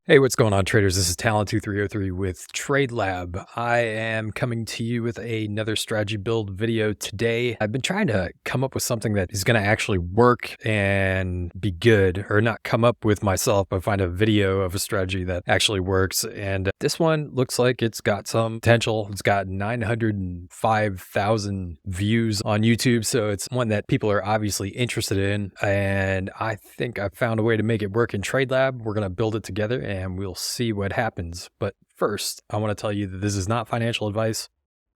Hey, what's going on, traders? This is Talent2303 with TradeLab. I am coming to you with another strategy build video today. I've been trying to come up with something that is going to actually work and be good, or not come up with myself, but find a video of a strategy that actually works. And this one looks like it's got some potential. It's got 905,000 views on YouTube, so it's one that people are obviously interested in. And I think I've found a way to make it work in TradeLab. We're going to build it together and we'll see what happens. But first, I want to tell you that this is not financial advice.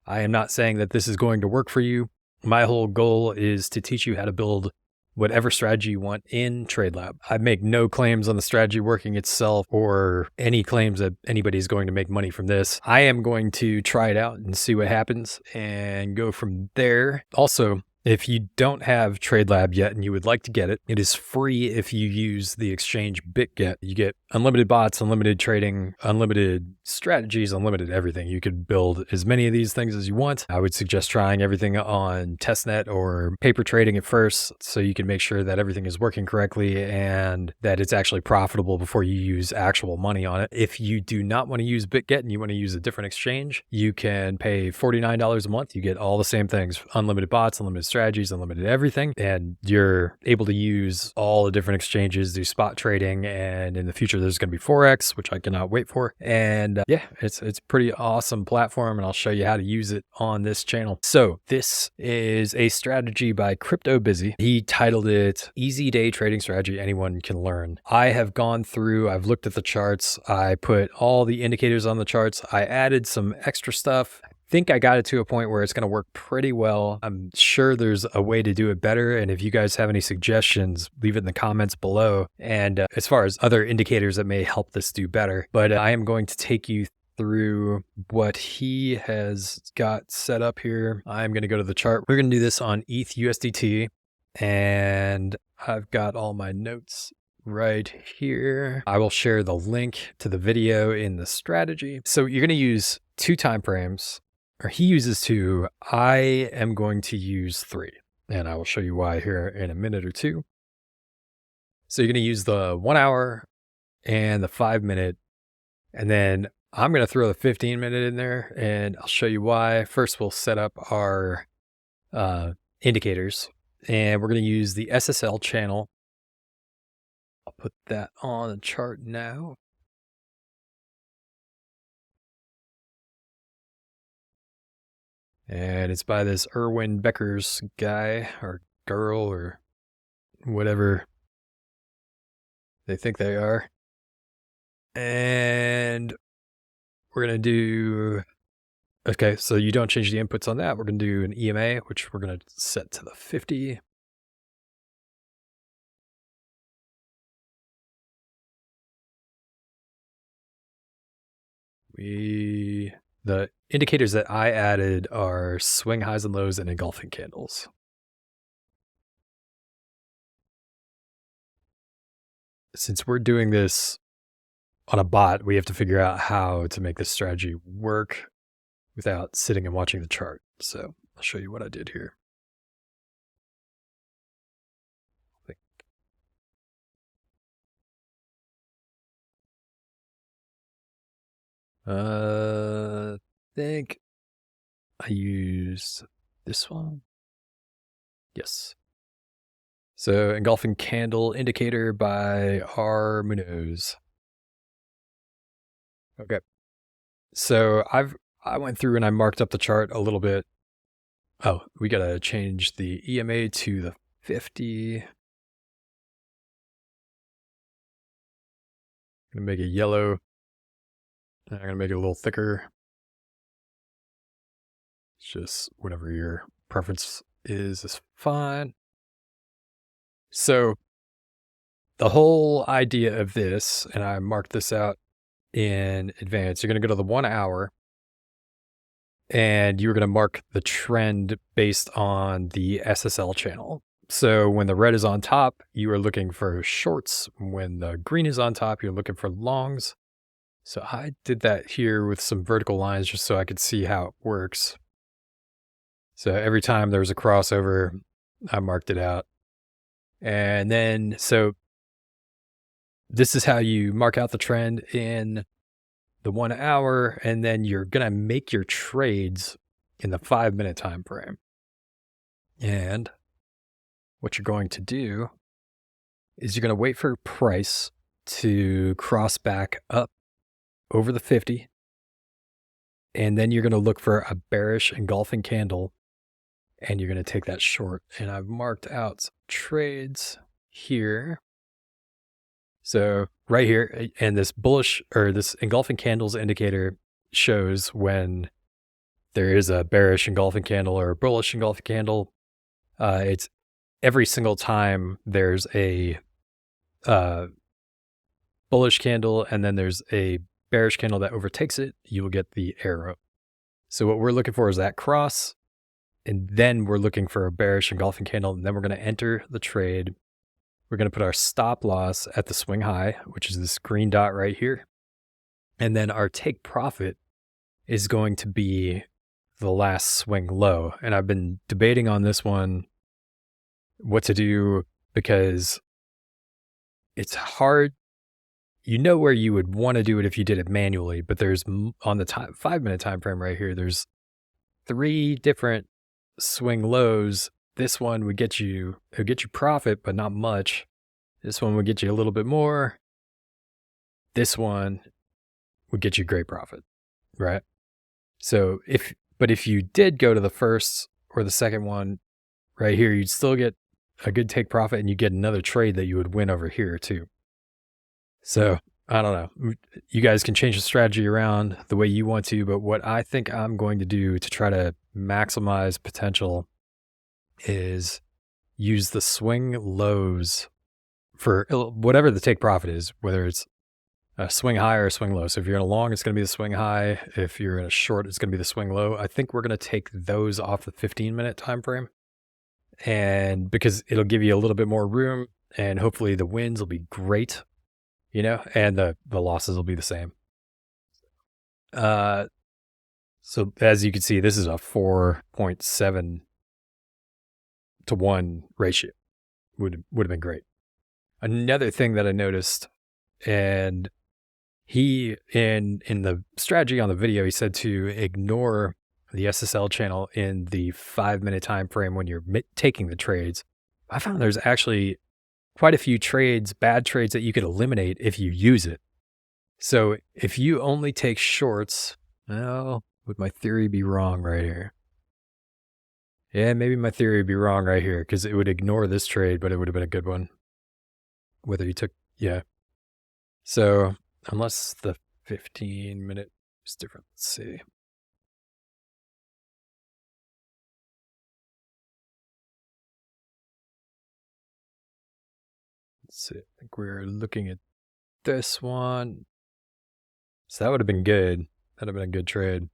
I am not saying that this is going to work for you. My whole goal is to teach you how to build whatever strategy you want in TradeLab. I make no claims on the strategy working itself or any claims that anybody's going to make money from this. I am going to try it out and see what happens and go from there. Also, if you don't have TradeLab yet and you would like to get it, it is free if you use the exchange BitGet. You get unlimited bots, unlimited trading, unlimited strategies, unlimited everything. You could build as many of these things as you want. I would suggest trying everything on testnet or paper trading at first so you can make sure that everything is working correctly and that it's actually profitable before you use actual money on it. If you do not want to use BitGet and you want to use a different exchange, you can pay $49 a month. You get all the same things: unlimited bots, unlimited strategies, unlimited everything, and you're able to use all the different exchanges, do spot trading, and in the future there's going to be Forex, which I cannot wait for. And yeah, it's a pretty awesome platform, and I'll show you how to use it on this channel. So this is a strategy by Crypto Busy. He titled it Easy Day Trading Strategy Anyone Can Learn. I have gone through, I've looked at the charts, I put all the indicators on the charts, I added some extra stuff. Think I got it to a point where it's going to work pretty well. I'm sure there's a way to do it better. And if you guys have any suggestions, leave it in the comments below. And as far as other indicators that may help this do better, but I am going to take you through what he has got set up here. I'm going to go to the chart. We're going to do this on ETH USDT, and I've got all my notes right here. I will share the link to the video in the strategy. So you're going to use 2 time frames. Or he uses 2, I am going to use 3. And I will show you why here in a minute or two. So you're going to use the 1 hour and the 5 minute. And then I'm going to throw the 15 minute in there and I'll show you why. First, we'll set up our indicators. And we're going to use the SSL channel. I'll put that on the chart now. And it's by this Erwin Becker's guy or girl or whatever they think they are. And we're going to do, okay, so you don't change the inputs on that. We're going to do an EMA, which we're going to set to the 50. The indicators that I added are swing highs and lows and engulfing candles. Since we're doing this on a bot, we have to figure out how to make this strategy work without sitting and watching the chart. So I'll show you what I did here. I think I used this one. Yes. So engulfing candle indicator by R. Munoz. Okay. So I went through and I marked up the chart a little bit. Oh, we got to change the EMA to the 50. I'm going to make it yellow. I'm going to make it a little thicker. It's just whatever your preference is fine. So the whole idea of this, and I marked this out in advance, you're going to go to the 1 hour and you're going to mark the trend based on the SSL channel. So when the red is on top, you are looking for shorts. When the green is on top, you're looking for longs. So I did that here with some vertical lines just so I could see how it works. So every time there was a crossover, I marked it out. And then, so this is how you mark out the trend in the 1 hour, and then you're going to make your trades in the 5-minute time frame. And what you're going to do is you're going to wait for price to cross back up over the 50. And then you're going to look for a bearish engulfing candle, and you're going to take that short. And I've marked out some trades here. So right here, and this bullish or this engulfing candles indicator shows when there is a bearish engulfing candle or a bullish engulfing candle. It's every single time there's a bullish candle and then there's a bearish candle that overtakes it, you will get the arrow. So what we're looking for is that cross, and then we're looking for a bearish engulfing candle, and then we're going to enter the trade. We're going to put our stop loss at the swing high, which is this green dot right here. And then our take profit is going to be the last swing low. And I've been debating on this one what to do, because it's hard. You know where you would want to do it if you did it manually, but there's on the 5-minute time frame right here, there's 3 different swing lows. This one would get you, it'll get you profit, but not much. This one would get you a little bit more. This one would get you great profit, right? So if you did go to the first or the second one right here, you'd still get a good take profit, and you get another trade that you would win over here too. So I don't know. You guys can change the strategy around the way you want to, but what I think I'm going to do to try to maximize potential is use the swing lows for whatever the take profit is, whether it's a swing high or a swing low. So if you're in a long, it's going to be the swing high. If you're in a short, it's going to be the swing low. I think we're going to take those off the 15-minute time frame, and because it'll give you a little bit more room, and hopefully the wins will be great, you know, and the losses will be the same. So as you can see, this is a 4.7 to 1 ratio. Would have been great. Another thing that I noticed, and he in the strategy on the video, he said to ignore the SSL channel in the 5-minute time frame when you're taking the trades. I found there's actually quite a few trades, bad trades, that you could eliminate if you use it. So if you only take shorts, well, would my theory be wrong right here? Yeah, maybe my theory would be wrong right here, because it would ignore this trade, but it would have been a good one. Whether you took, yeah. So unless the 15-minute is different, let's see. Let's see, I think we're looking at this one. So that would have been good. That would have been a good trade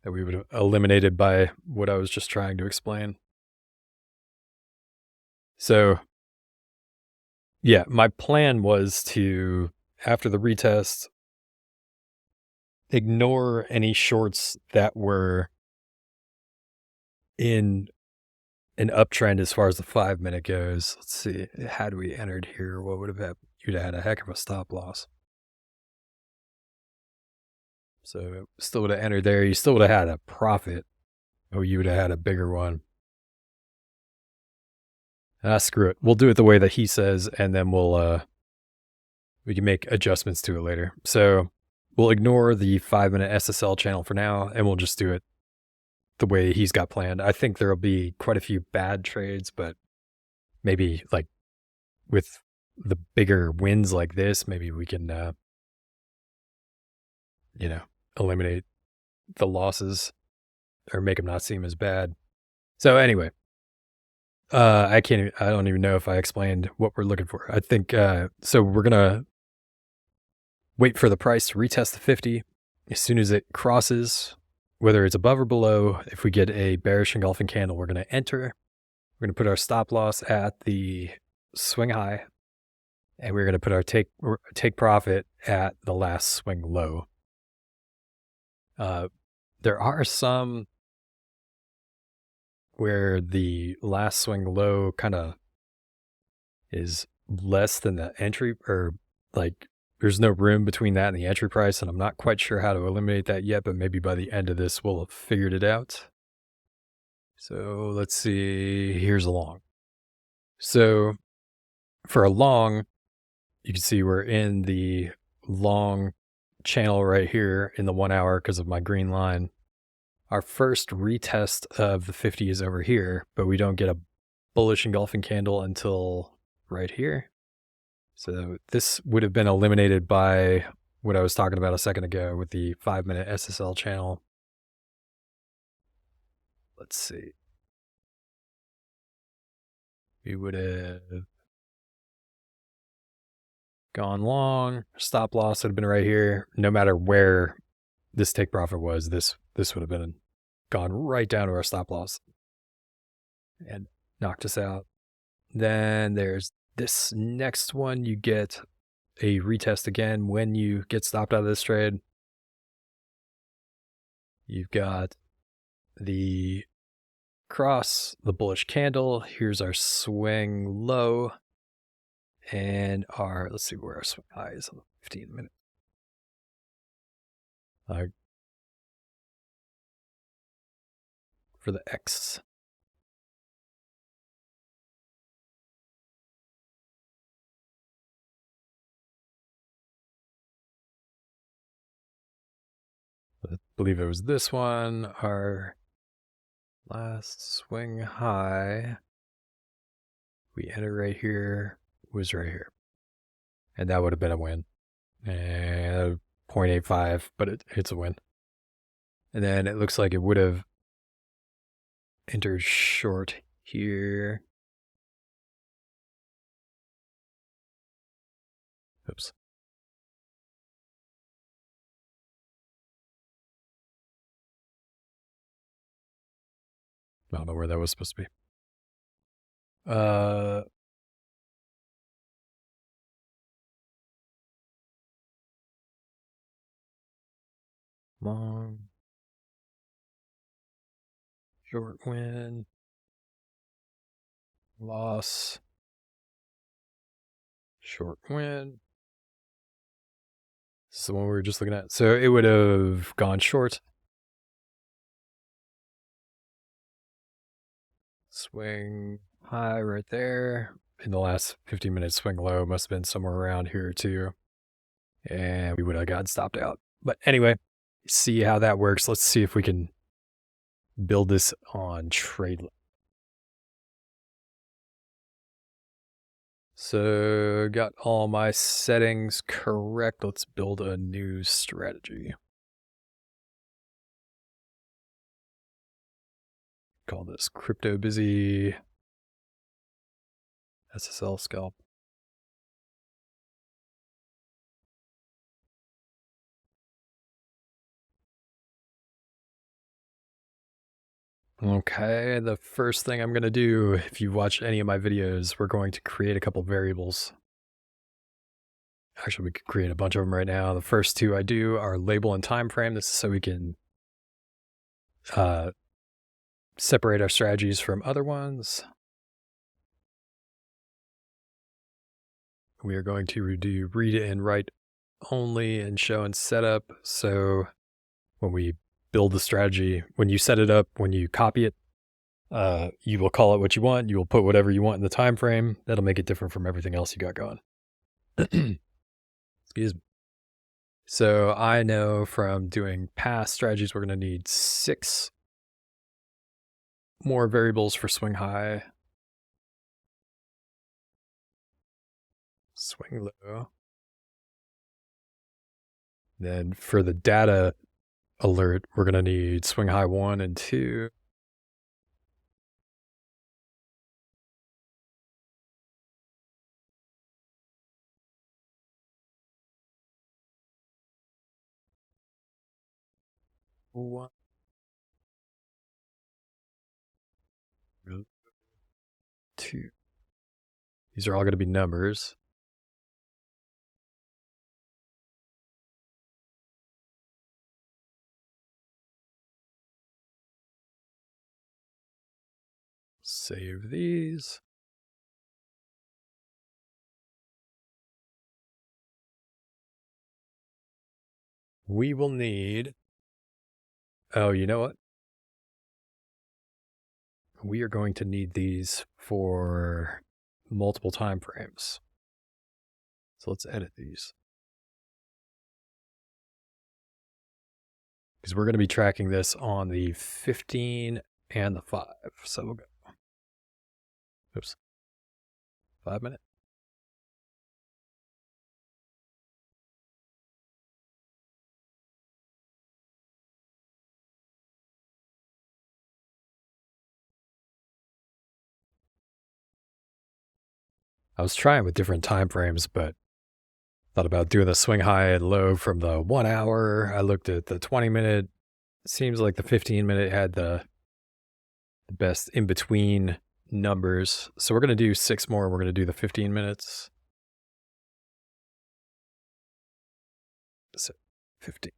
that we would have eliminated by what I was just trying to explain. So yeah, my plan was to, after the retest, ignore any shorts that were in an uptrend as far as the 5-minute goes. Let's see, had we entered here, what would have happened? You'd have had a heck of a stop loss. So still would have entered there. You still would have had a profit. Oh, you would have had a bigger one. Screw it. We'll do it the way that he says, and then we can make adjustments to it later. So we'll ignore the 5-minute SSL channel for now, and we'll just do it the way he's got planned. I think there'll be quite a few bad trades, but maybe like with the bigger wins like this, maybe we can, eliminate the losses or make them not seem as bad. So anyway, I don't even know if I explained what we're looking for. I think, so we're going to wait for the price to retest the 50. As soon as it crosses, whether it's above or below, if we get a bearish engulfing candle, we're going to enter. We're going to put our stop loss at the swing high, and we're going to put our take profit at the last swing low. There are some where the last swing low kind of is less than the entry, or like there's no room between that and the entry price, and I'm not quite sure how to eliminate that yet, but maybe by the end of this we'll have figured it out. So let's see, here's a long. So for a long, you can see we're in the long channel right here in the 1 hour because of my green line. Our first retest of the 50 is over here, but we don't get a bullish engulfing candle until right here. So this would have been eliminated by what I was talking about a second ago with the 5-minute SSL channel. Let's see. We would have gone long. Stop loss would have been right here. No matter where this take profit was, this would have been gone right down to our stop loss and knocked us out. Then there's this next one. You get a retest again when you get stopped out of this trade. You've got the cross, the bullish candle. Here's our swing low. And our, let's see where our swing high is on the 15-minute. For the X. I believe it was this one. Our last swing high, we enter right here, was right here. And that would have been a win. And 0.85, but it's a win. And then it looks like it would have entered short here. Oops. I don't know where that was supposed to be. Long. Short win. Loss. Short win. This is the one we were just looking at. So it would have gone short. Swing high right there. In the last 15 minutes, swing low must have been somewhere around here too. And we would have gotten stopped out. But anyway, see how that works. Let's see if we can build this on TradeLab. So got all my settings correct. Let's build a new strategy. Call this Crypto Busy SSL Scalp. Okay, the first thing I'm going to do, if you've watched any of my videos, we're going to create a couple variables. Actually, we could create a bunch of them right now. The first two I do are label and time frame. This is so we can separate our strategies from other ones. We are going to do read and write only and show and setup. So when we build the strategy, when you set it up, when you copy it, you will call it what you want. You will put whatever you want in the time frame. That'll make it different from everything else you got going. Excuse me. So I know from doing past strategies, we're going to need 6 more variables for swing high, swing low. Then for the data alert, we're going to need swing high 1 and 2. One, 2. These are all going to be numbers. Save these. We will need, oh, you know what? We are going to need these for multiple time frames. So let's edit these. Because we're going to be tracking this on the 15 and the 5. So we'll go. Oops. 5 minute. I was trying with different time frames, but thought about doing the swing high and low from the 1 hour. I looked at the 20 minute. Seems like the 15 minute had the best in between numbers. So we're going to do 6 more. We're going to do the 15 minutes. So 15.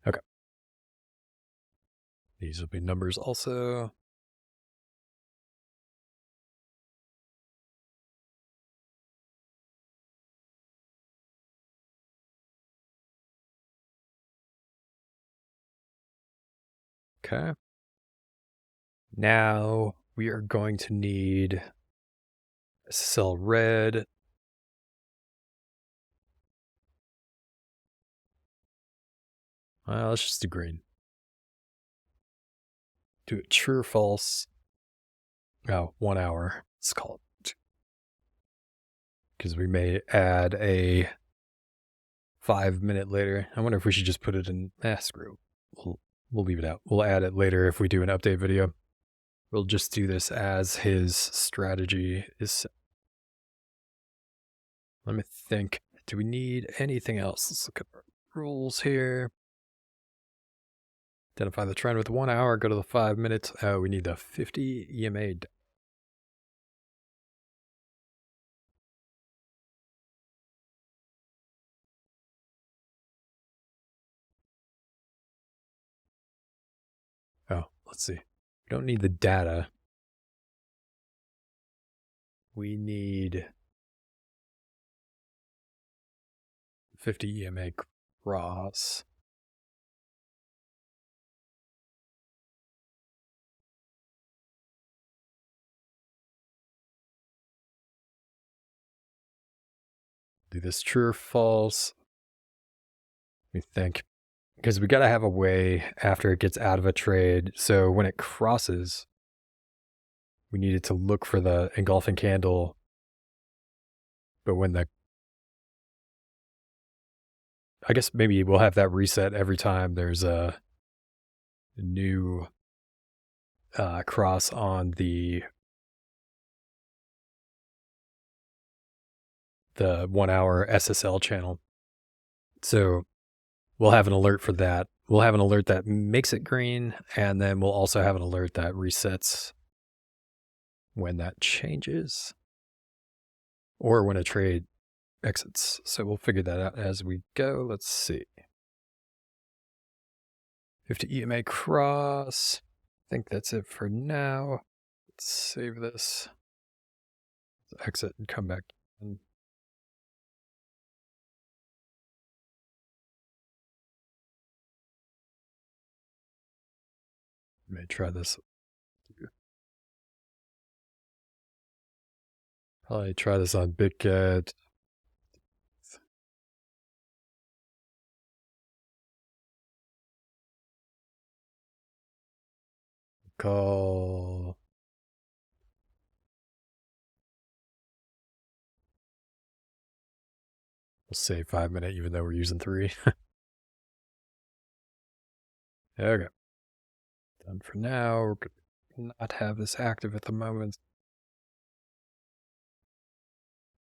Okay. These will be numbers also. Okay. Now we are going to need SSL red. Well, let's just do green. Do it true or false. Oh, 1 hour. Let's call it. Because we may add a 5 minute later. I wonder if we should just put it in screw. We'll leave it out. We'll add it later if we do an update video. We'll just do this as his strategy is. Let me think. Do we need anything else? Let's look at our rules here. Identify the trend with 1 hour, go to the 5 minutes. Oh, we need the 50 EMA. Oh, let's see. We don't need the data. We need 50 EMA cross. Do this true or false. Let me think. Because we got to have a way after it gets out of a trade. So when it crosses, we needed to look for the engulfing candle. But when I guess maybe we'll have that reset every time there's a new cross on the 1 hour SSL channel. So we'll have an alert for that. We'll have an alert that makes it green, and then we'll also have an alert that resets when that changes or when a trade exits. So we'll figure that out as we go. Let's see. 50 EMA cross. I think that's it for now. Let's save this. Let's exit and come back in. May try this. Probably try this on BitGet. Call. We'll say 5 minute, even though we're using 3. Okay. Done for now. We're going to not have this active at the moment.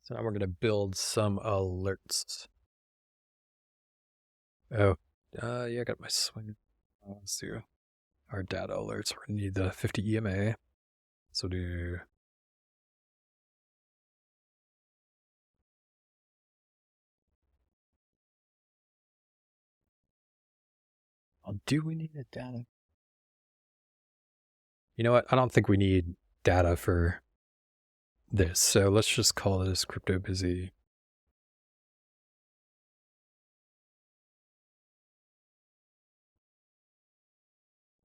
So now we're going to build some alerts. Oh, yeah, I got my swing. Let's do our data alerts. We're going to need the 50 EMA. So do do we need a data? You know what? I don't think we need data for this. So let's just call this crypto busy.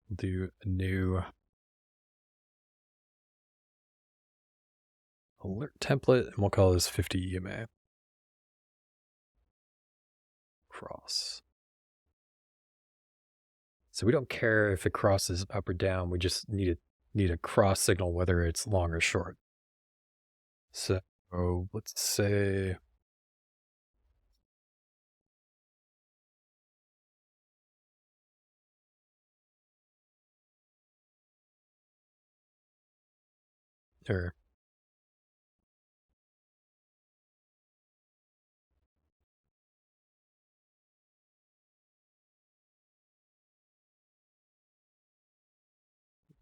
We'll do a new alert template, and we'll call this 50 EMA. Cross. So we don't care if it crosses up or down. We just need a cross signal, whether it's long or short. So let's say or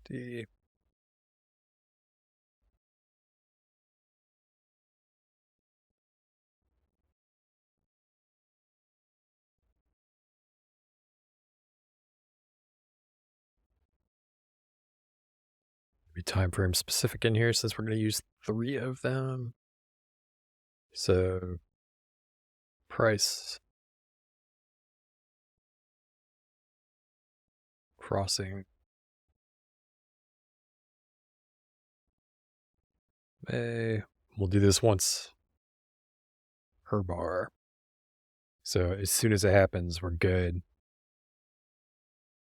the be time frame specific in here since we're going to use 3 of them. So price crossing May. We'll do this once per bar. So as soon as it happens, we're good.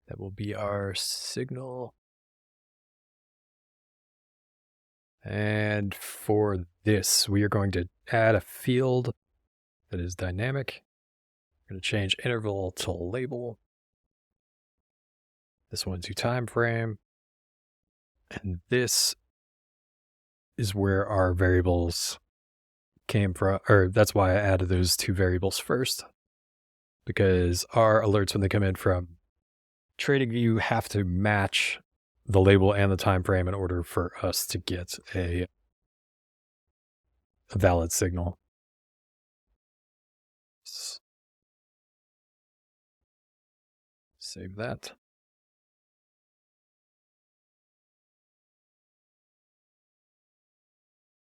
That will be our signal. And for this, we are going to add a field that is dynamic. We're going to change interval to label. This one to time frame. And this is where our variables came from, or that's why I added those 2 variables first, because our alerts, when they come in from TradingView, have to match the label and the time frame in order for us to get a valid signal. Save that.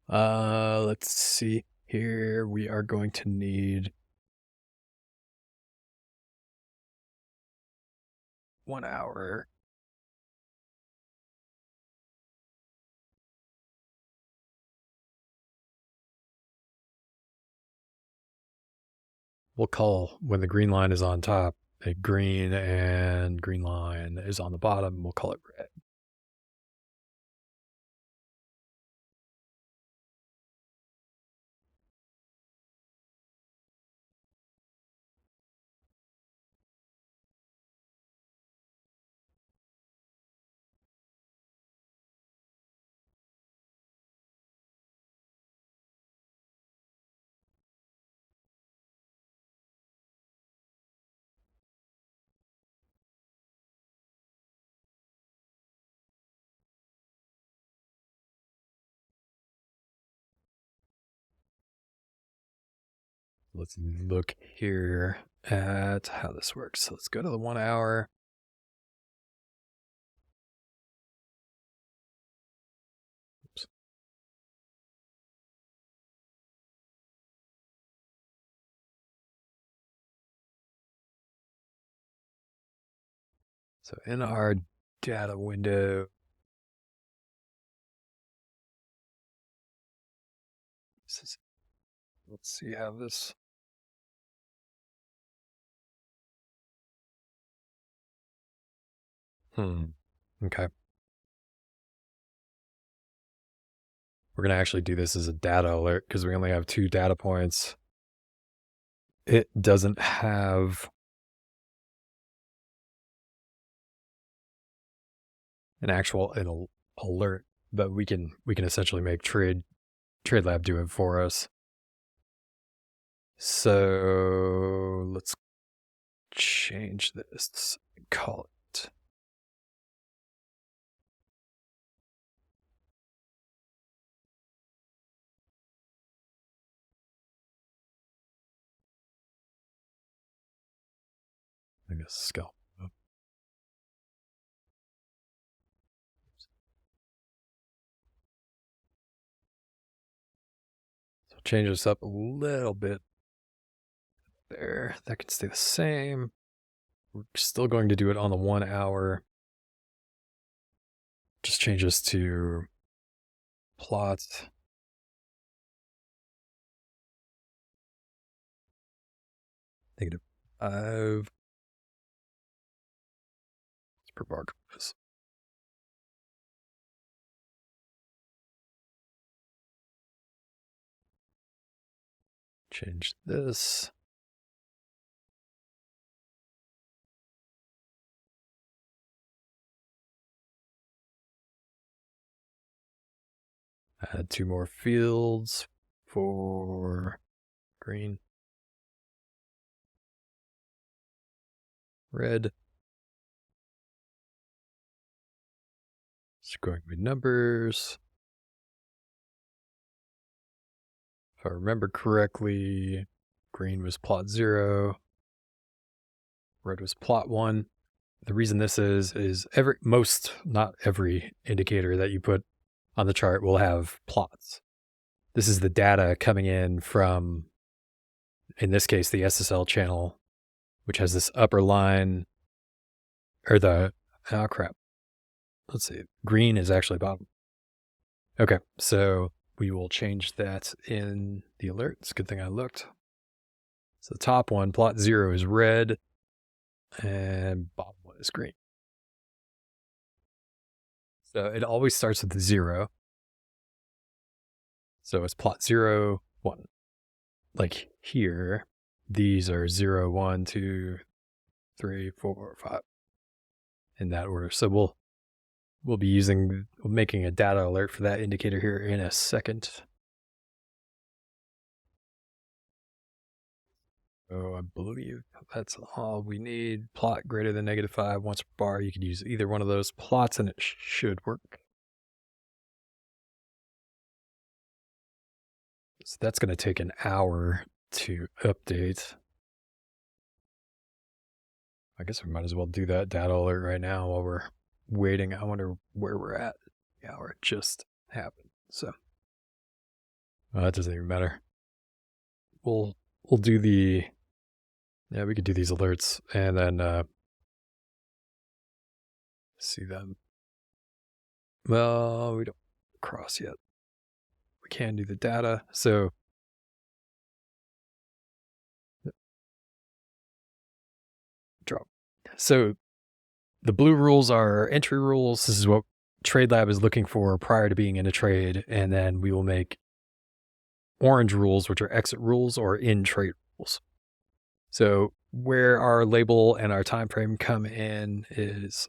Let's see here. We are going to need 1 hour. We'll call when the green line is on top a green and green line is on the bottom. We'll call it red. Let's look here at how this works. So let's go to the 1 hour. Oops. So in our data window, let's see how this. Okay. We're going to actually do this as a data alert because we only have 2 data points. It doesn't have an actual alert, but we can essentially make TradeLab do it for us. So let's change this and call it. I guess scalp. So change this up a little bit there. That can stay the same. We're still going to do it on the 1 hour. Just change this to plot. -5 per bar compass. Change this. Add 2 more fields for green, red. It's going to be numbers. If I remember correctly, green was plot 0, red was plot 1. The reason this is not every indicator that you put on the chart will have plots. This is the data coming in from, in this case, the SSL channel, which has this upper line, or oh crap. Let's see, green is actually bottom. Okay, so we will change that in the alert. It's a good thing I looked. So the top one, plot 0 is red, and bottom one is green. So it always starts with the 0. So it's plot 0, 1. Like here, these are 0, 1, 2, 3, 4, 5, in that order. So we'll be making a data alert for that indicator here in a second. So I believe that's all we need. Plot greater than -5 once per bar. You could use either one of those plots and it should work. So that's going to take an hour to update. I guess we might as well do that data alert right now while we're waiting. I wonder where we're at. The hour just happened. So that doesn't even matter. We'll do we could do these alerts and then see them. Well, we don't cross yet. We can do the data. So drop. So the blue rules are entry rules. This is what TradeLab is looking for prior to being in a trade. And then we will make orange rules, which are exit rules or in trade rules. So where our label and our time frame come in is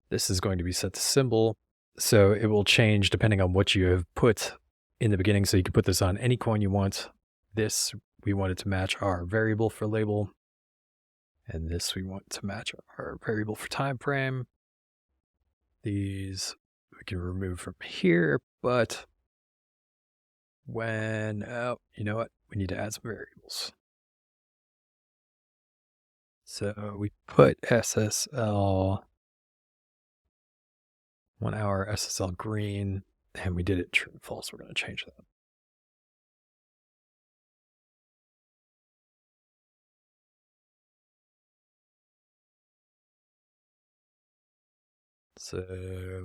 this is going to be set to symbol. So it will change depending on what you have put in the beginning. So you can put this on any coin you want. This, we want it to match our variable for label. And this we want to match our variable for time frame. These we can remove from here, but you know what? We need to add some variables. So we put SSL 1 hour SSL green, and we did it true and false. We're going to change that. So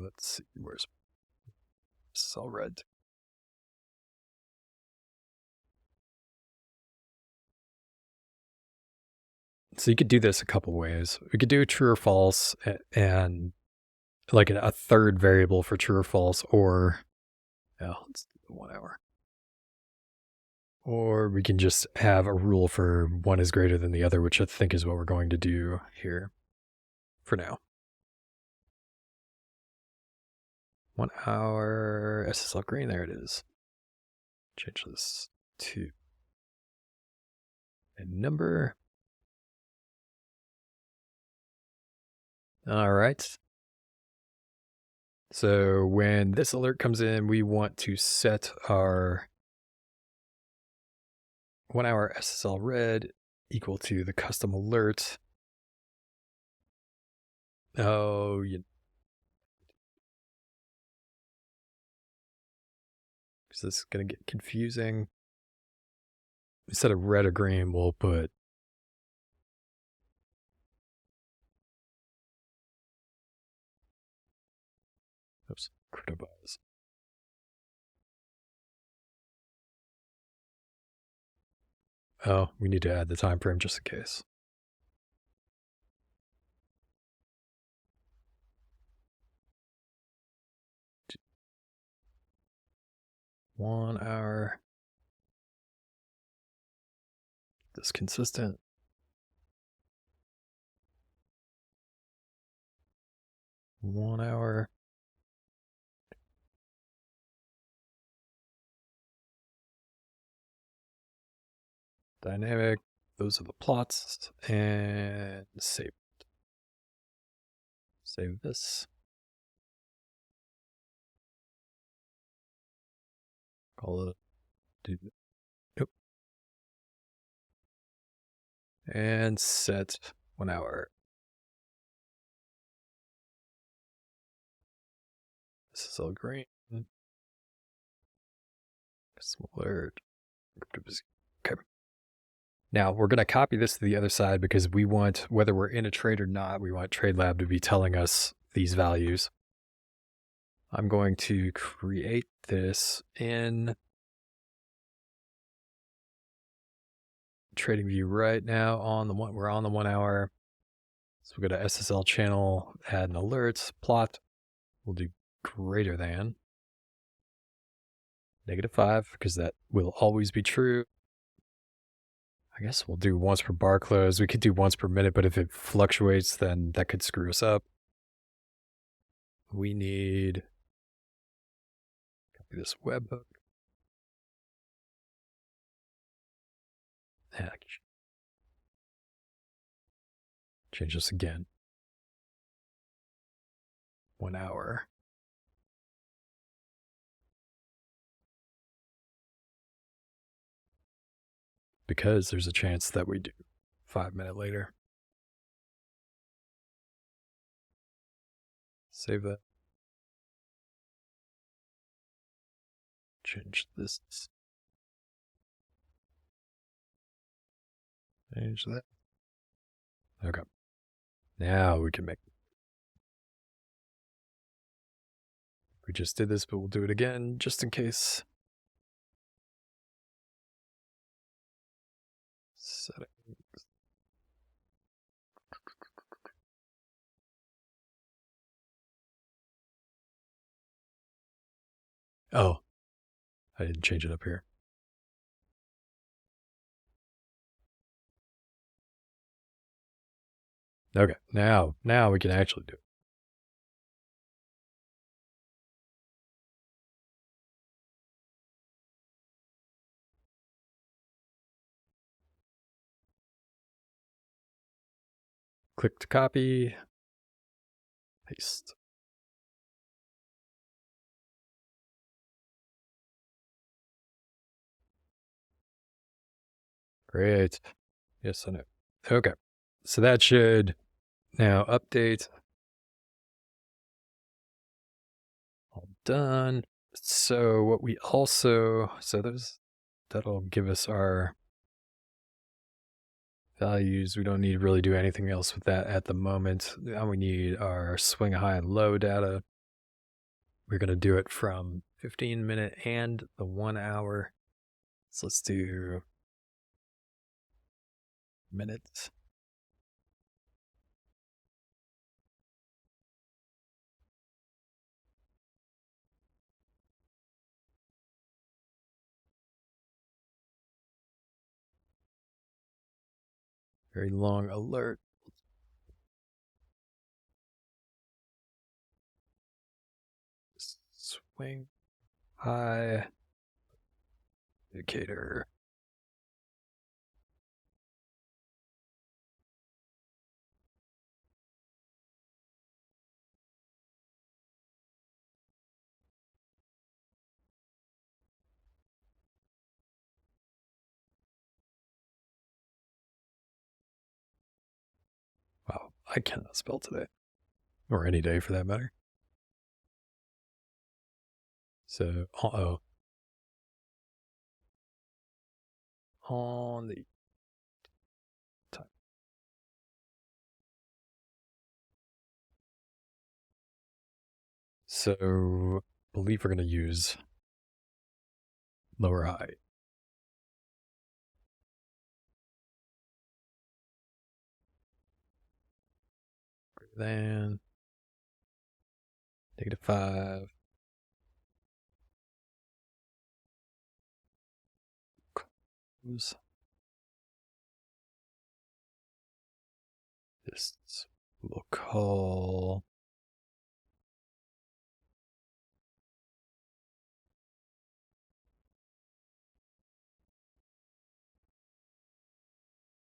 let's see, where's SSL red? So you could do this a couple ways. We could do true or false and like a third variable for true or false, or let's do the 1 hour. Or we can just have a rule for one is greater than the other, which I think is what we're going to do here for now. 1 hour SSL green, there it is. Change this to and number. All right. So when this alert comes in, we want to set our 1 hour SSL read equal to the custom alert. Oh, because this is going to get confusing. Instead of red or green, we'll put CryptoBuzz. Oh, we need to add the time frame just in case. One hour. This consistent. One hour. Dynamic. Those are the plots. And save. Save this. Call it. Nope. And set 1 hour. SSL green. Smaller. Okay. Now we're going to copy this to the other side because we want, whether we're in a trade or not, we want TradeLab to be telling us these values. I'm going to create this in TradingView right now on the one. We're on the 1 hour. So we'll go to SSL channel, add an alert, plot. We'll do greater than -5 because that will always be true. I guess we'll do once per bar close. We could do once per minute, but if it fluctuates, then that could screw us up. We need copy this webhook. Change this again. 1 hour. Because there's a chance that we do 5 minutes later. Save that. Change this. Change that. Okay. Now we can make. We just did this, but we'll do it again just in case. Settings. Oh, I didn't change it up here. Okay, now we can actually do it. Click to copy, paste. Great. Yes, I know. Okay, so that should now update. All done. So what we also, that'll give us our values. We don't need to really do anything else with that at the moment. Now we need our swing high and low data. We're going to do it from 15-minute and the 1 hour. So let's do minutes. Very long alert. Swing high indicator. I cannot spell today. Or any day for that matter. So, on the time. So, I believe we're going to use lower high. Greater than -5. Close. This we'll call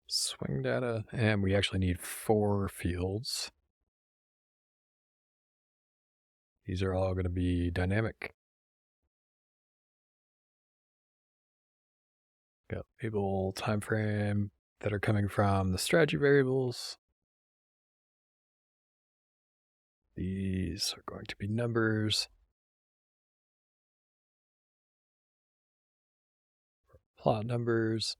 swing data, and we actually need 4 fields. These are all going to be dynamic. Got label, time frame that are coming from the strategy variables. These are going to be numbers. Plot numbers.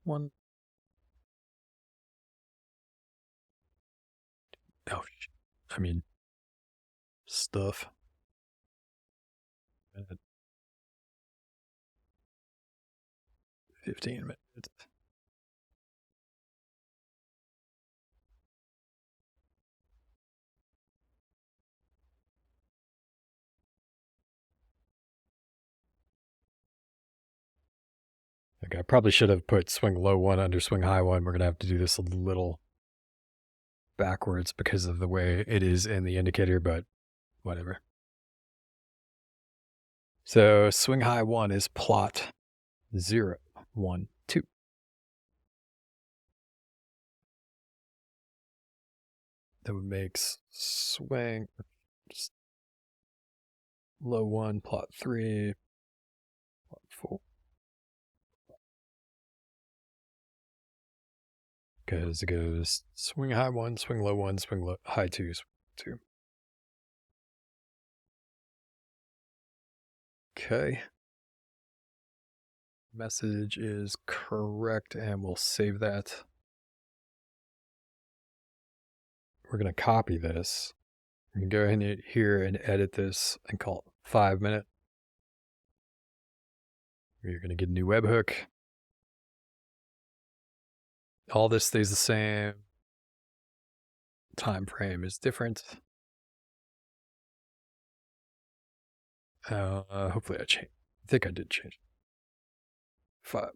One. Oh, I mean, stuff. 15 minutes. Okay, I probably should have put swing low 1 under swing high 1. We're going to have to do this a little backwards because of the way it is in the indicator, but whatever. So swing high 1 is plot 0, 1, 2. That would make swing low 1, plot 3, plot 4. Because it goes swing high 1, swing low 1, swing low, high 2, swing 2. Okay. Message is correct, and we'll save that. We're going to copy this. We're going to go ahead here and edit this and call it 5 minute. We're going to get a new webhook. All this stays the same. Time frame is different. Hopefully I changed. I think I did change it. 5.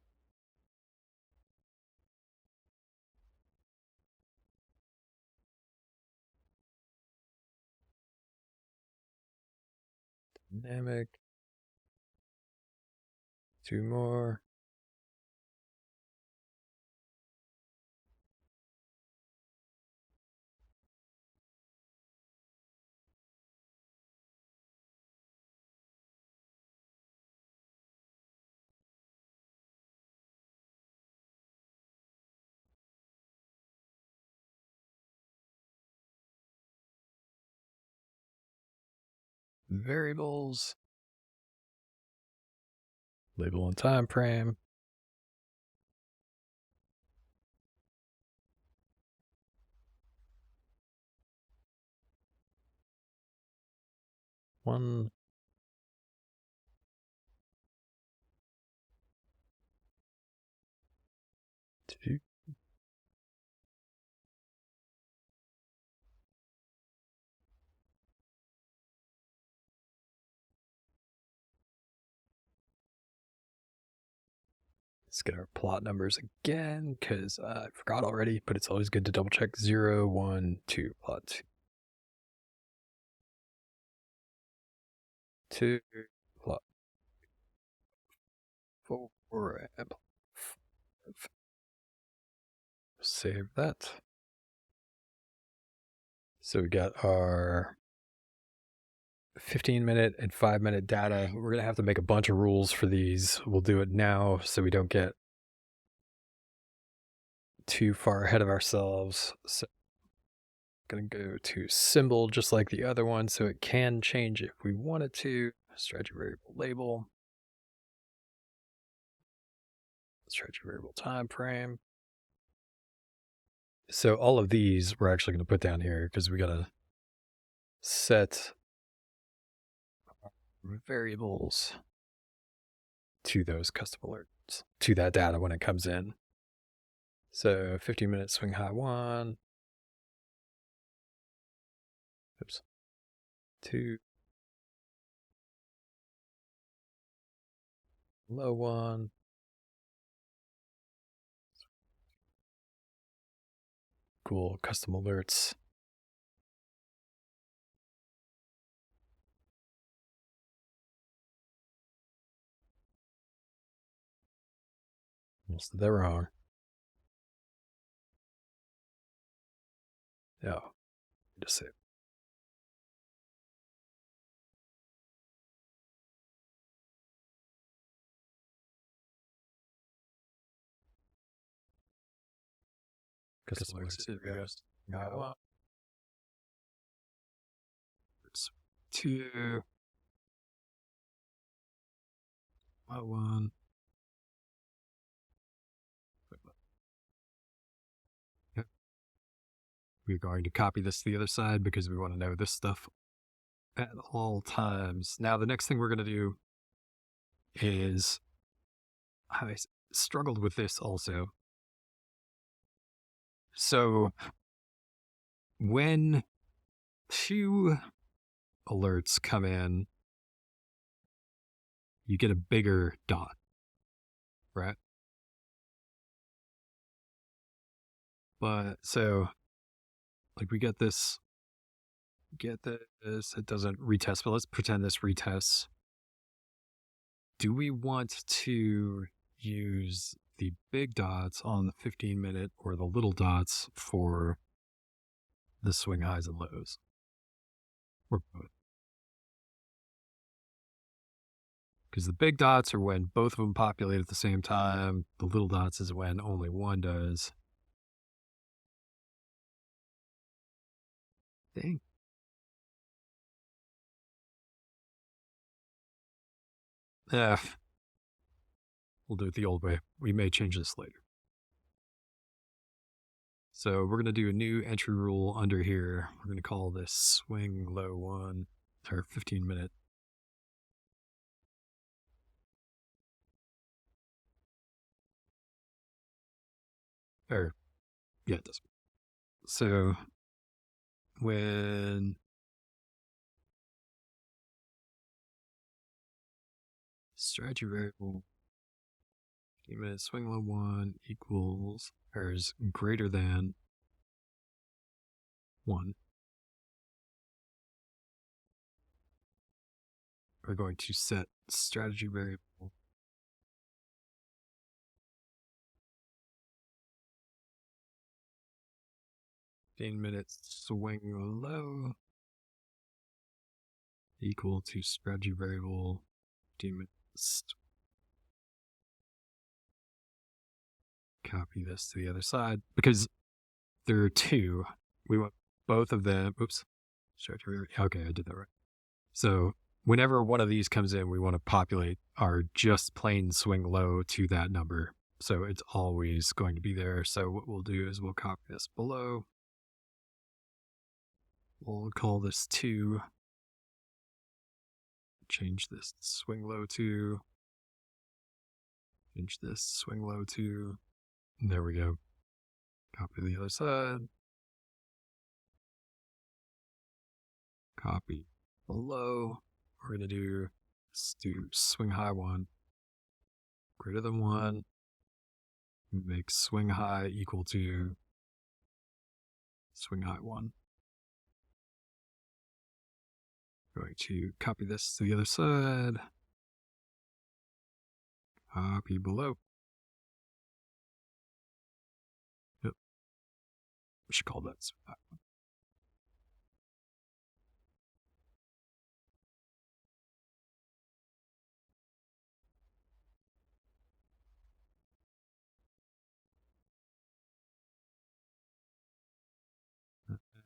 Dynamic. 2 more. Variables. Label and time frame. One. Two. Let's get our plot numbers again, because I forgot already, but it's always good to double check. 0, 1, 2, plot 2, plot 4, and plot 5. Save that. So we got our 15-minute and 5-minute data. We're going to have to make a bunch of rules for these. We'll do it now so we don't get too far ahead of ourselves. So I'm going to go to symbol just like the other one, so it can change if we wanted to. Strategy variable label. Strategy variable time frame. So all of these we're actually going to put down here because we got to set variables to those custom alerts, to that data when it comes in. So 15-minute swing high 1. Oops. 2. Low 1. Cool, custom alerts. Almost did that wrong. No, just save. Custom alerts. It's 2. 1. Yep. We're going to copy this to the other side because we want to know this stuff at all times. Now, the next thing we're going to do is, I struggled with this also. So when 2 alerts come in, you get a bigger dot, right? But so, like, we get this, it doesn't retest, but let's pretend this retests. Do we want to use the big dots on the 15-minute or the little dots for the swing highs and lows? Or both? Because the big dots are when both of them populate at the same time. The little dots is when only one does. Dang. We'll do it the old way. We may change this later. So we're going to do a new entry rule under here. We're going to call this swing low 1, or 15-minute. Or, yeah, it does. So when strategy variable 15-minute swing low 1 equals, or is greater than 1, we're going to set strategy variable 15-minute swing low equal to strategy variable 15 minutes. Copy this to the other side because there are 2. We want both of them. Oops. Strategy variable. Okay, I did that right. So whenever one of these comes in, we want to populate our just plain swing low to that number. So it's always going to be there. So what we'll do is we'll copy this below. We'll call this 2. Change this swing low to. Change this swing low to. There we go. Copy the other side. Copy below. We're going to do, let's do swing high 1. Greater than 1. Make swing high equal to swing high 1. Going to copy this to the other side. Copy below. Yep. We should call that swing high 1.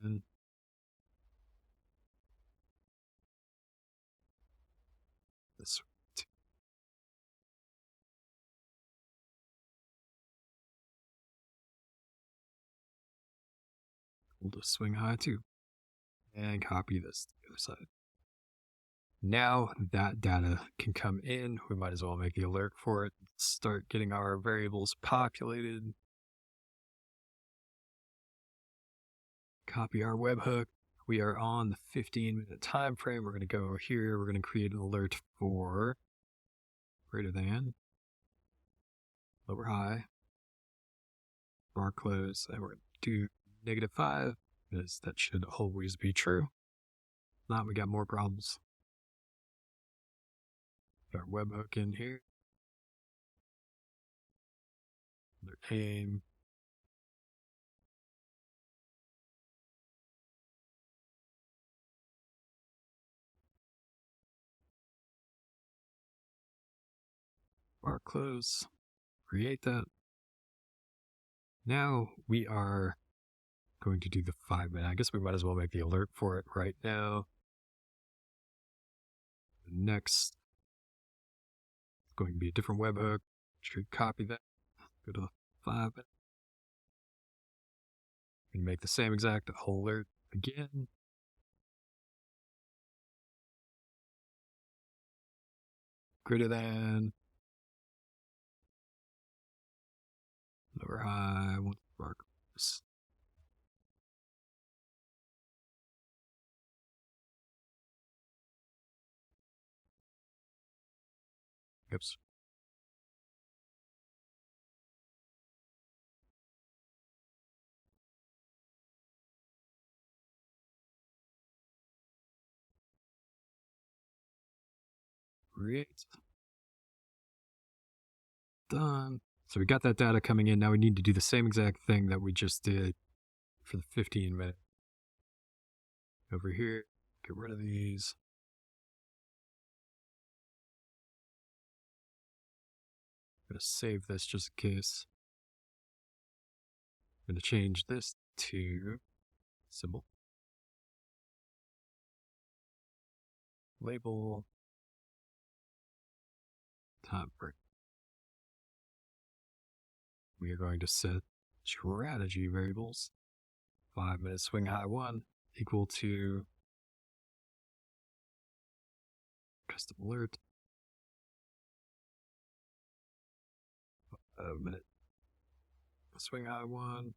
And this we'll just swing high too. And copy this to the other side. Now that data can come in, we might as well make the alert for it. Start getting our variables populated. Copy our webhook. We are on the 15-minute time frame. We're going to go here. We're going to create an alert for greater than, lower high, bar close, and we're going to do -5 because that should always be true. If not, we got more problems. Put our webhook in here. Alert aim. Bar close. Create that. Now we are going to do the 5-minute. I guess we might as well make the alert for it right now. Next, it's going to be a different webhook. Should copy that. Go to the 5-minute. And make the same exact whole alert again. Greater than, lower high, one bar close. Oops. Create. Done. So we got that data coming in. Now we need to do the same exact thing that we just did for the 15-minute. Over here, get rid of these. I'm going to save this just in case. I'm going to change this to symbol. Label. Time break. We are going to set strategy variables. 5-minute swing high 1 equal to custom alert. A minute. Swing high 1.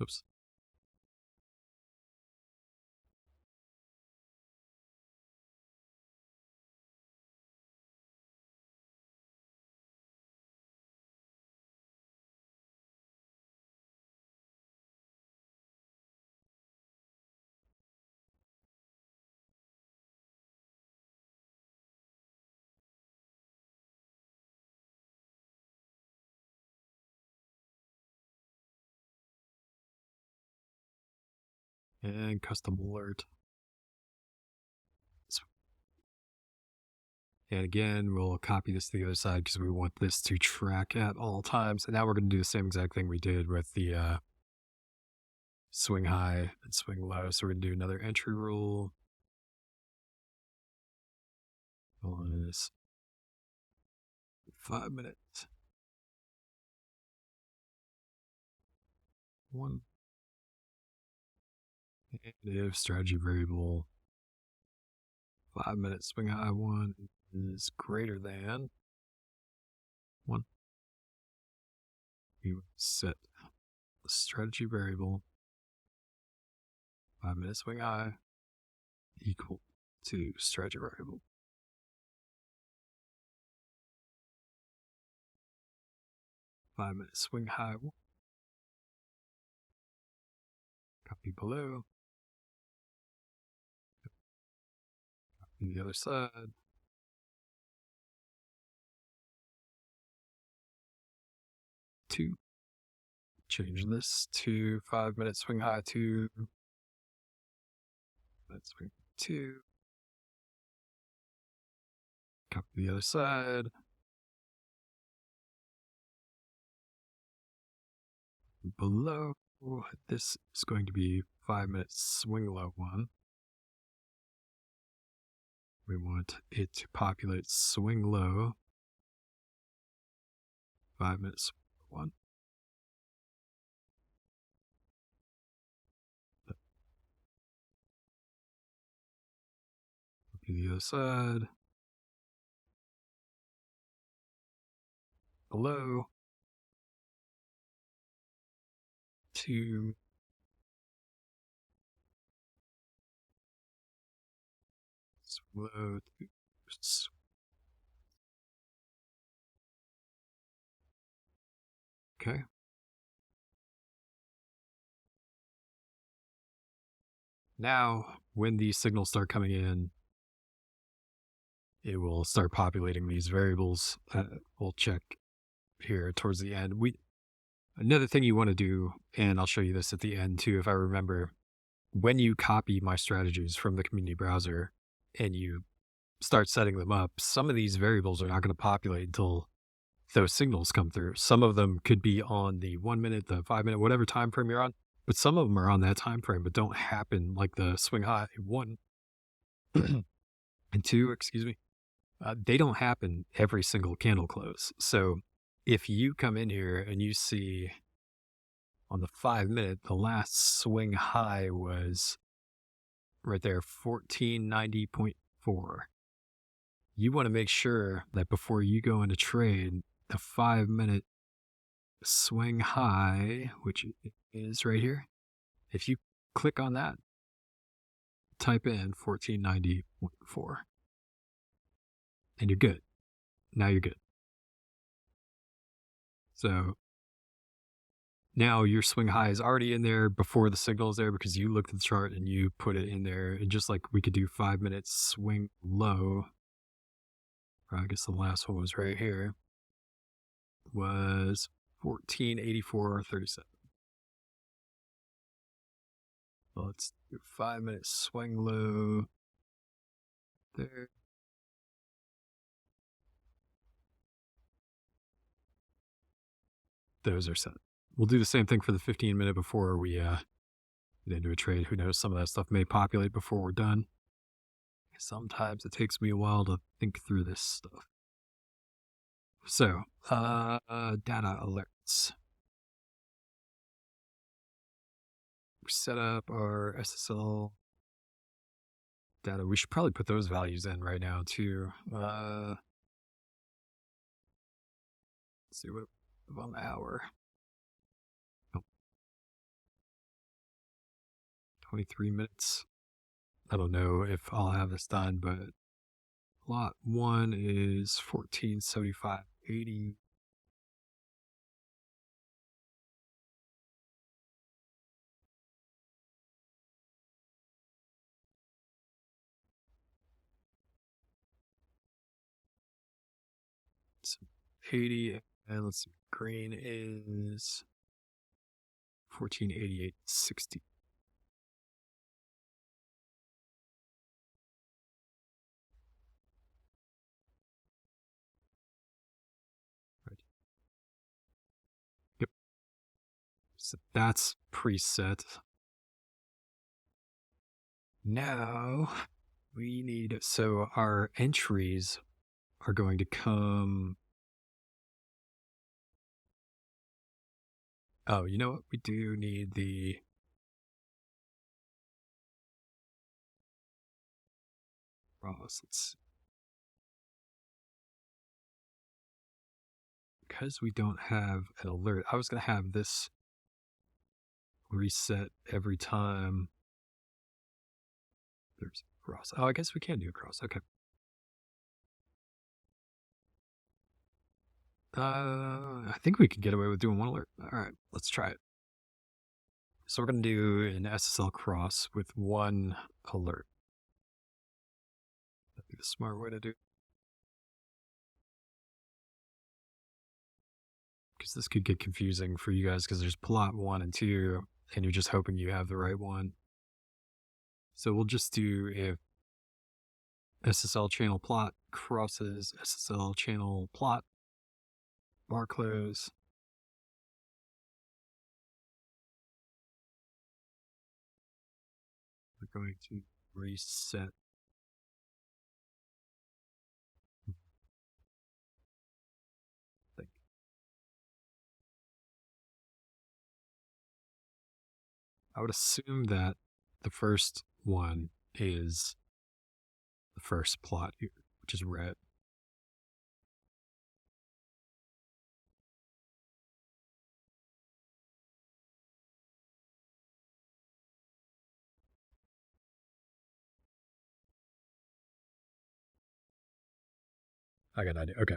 Oops. And custom alert. And again, we'll copy this to the other side because we want this to track at all times. And now we're going to do the same exact thing we did with the swing high and swing low. So we're going to do another entry rule. On this 5 minutes. 1. Negative strategy variable. 5-minute swing high 1 is greater than 1. We set the strategy variable 5-minute swing high equal to strategy variable. Five-minute swing high 1. Copy below. Copy the other side. 2. change this to 5-minute swing high to let's swing 2. Copy the other side. Below, this is going to be 5-minute swing low 1. We want it to populate swing low 5 minutes 1. To the other side. Below. 2. Slow. Okay. Now, when these signals start coming in, it will start populating these variables. We'll check here towards the end. Another thing you want to do, and I'll show you this at the end too, if I remember, when you copy my strategies from the community browser and you start setting them up, some of these variables are not going to populate until those signals come through. Some of them could be on the 1 minute, the 5 minute, whatever time frame you're on, but some of them are on that time frame, but don't happen like the swing high 1 and 2, excuse me. They don't happen every single candle close. So if you come in here and you see on the 5 minute, the last swing high was right there, 1490.4. You want to make sure that before you go into trade, the 5 minute swing high, which is right here, if you click on that, type in 1490.4, and you're good. Now you're good. So now your swing high is already in there before the signal is there because you looked at the chart and you put it in there. And just like we could do 5 minutes swing low, or I guess the last one was right here, was 1484.37. Well, let's do 5 minutes swing low there. Those are set. We'll do the same thing for the 15 minute before we get into a trade. Who knows, some of that stuff may populate before we're done. Sometimes it takes me a while to think through this stuff. So, data alerts. We set up our SSL data. We should probably put those values in right now too. Let's see what on the hour. 23 minutes. I don't know if I'll have this done, but lot 1 is 1475.80. So 80, and let's see, green is 1488.60. So that's preset. Now we need, so our entries are going to come. Oh, you know what? We do need the let's, because we don't have an alert, I was going to have this reset every time there's a cross. Oh, I guess we can do a cross. Okay. I think we can get away with doing one alert. All right, let's try it. So we're going to do an SSL cross with one alert. That'd be the smart way to do it. Because course, this could get confusing for you guys because there's plot 1 and 2, and you're just hoping you have the right one. So we'll just do if SSL channel plot crosses SSL channel plot, bar close. We're going to reset. I would assume that the first one is the first plot here, which is red. I got an idea. Okay.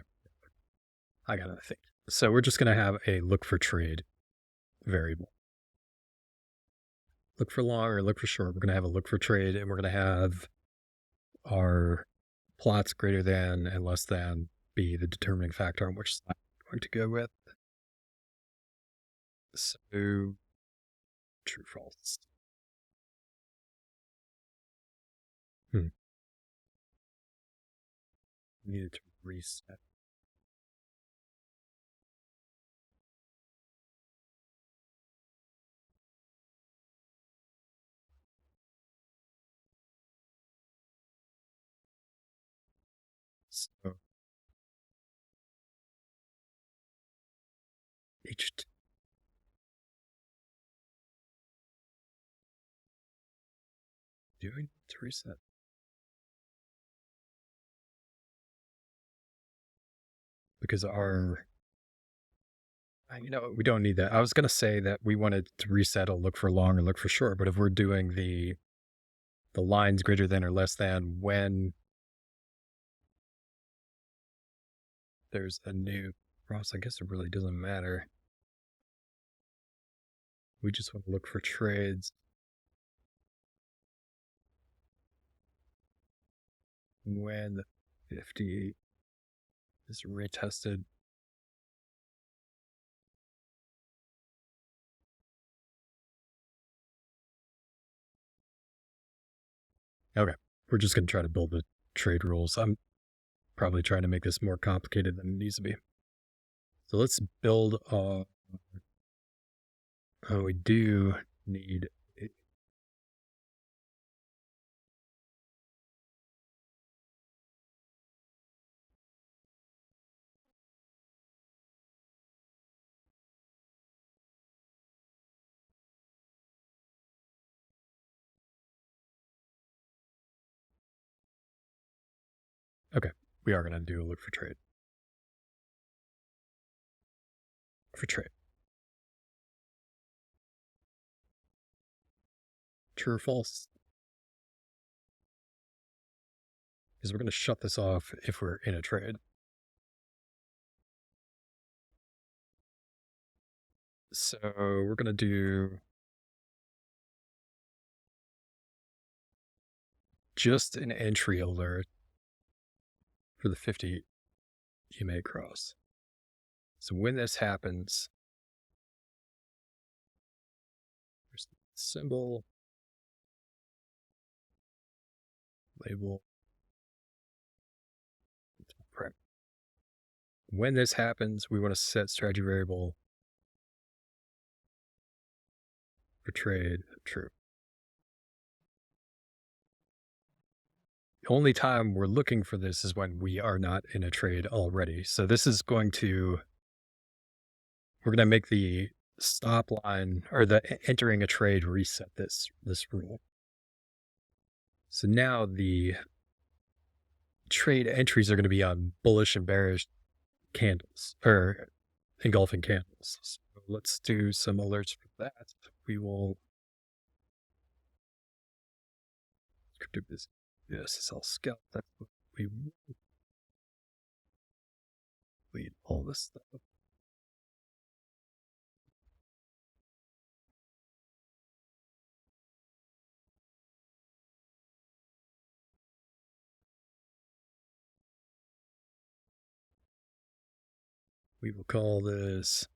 I got it, I think. So we're just going to have a look for trade variable. Look for long or look for short. We're going to have a look for trade, and we're going to have our plots greater than and less than be the determining factor on which side we're going to go with. So, true, false. Needed to reset. So, H2. Doing to reset. Because our, we don't need that. I was going to say that we wanted to reset a look for long or look for short, but if we're doing the lines greater than or less than when there's a new cross, I guess it really doesn't matter. We just want to look for trades when the 50 is retested. Okay, we're just going to try to build the trade rules. I'm probably trying to make this more complicated than it needs to be. So let's build, we do need okay, we are going to do a look for trade. For trade. True or false? Because we're going to shut this off if we're in a trade. So we're going to do just an entry alert for the 50 EMA cross. So when this happens, there's the symbol, label, prep. When this happens, we want to set strategy variable for trade true. The only time we're looking for this is when we are not in a trade already. So this is going to, we're going to make the stop line or the entering a trade reset this rule. So now the trade entries are going to be on bullish and bearish candles or engulfing candles. So let's do some alerts for that. We will do this SSL scalp. That's what we lead all this stuff. We will call this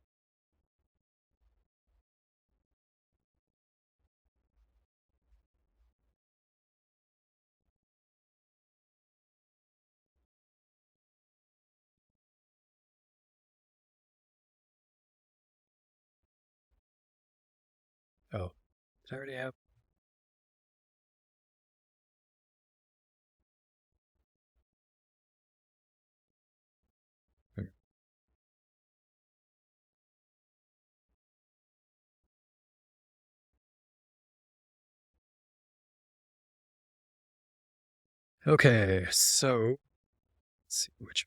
Oh, did I already have? Okay, so let's see which.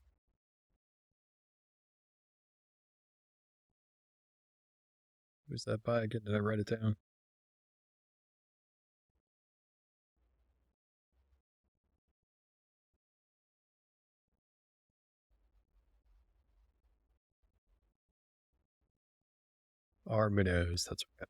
Who's that by again? Did I write it down? Arminos, that's right.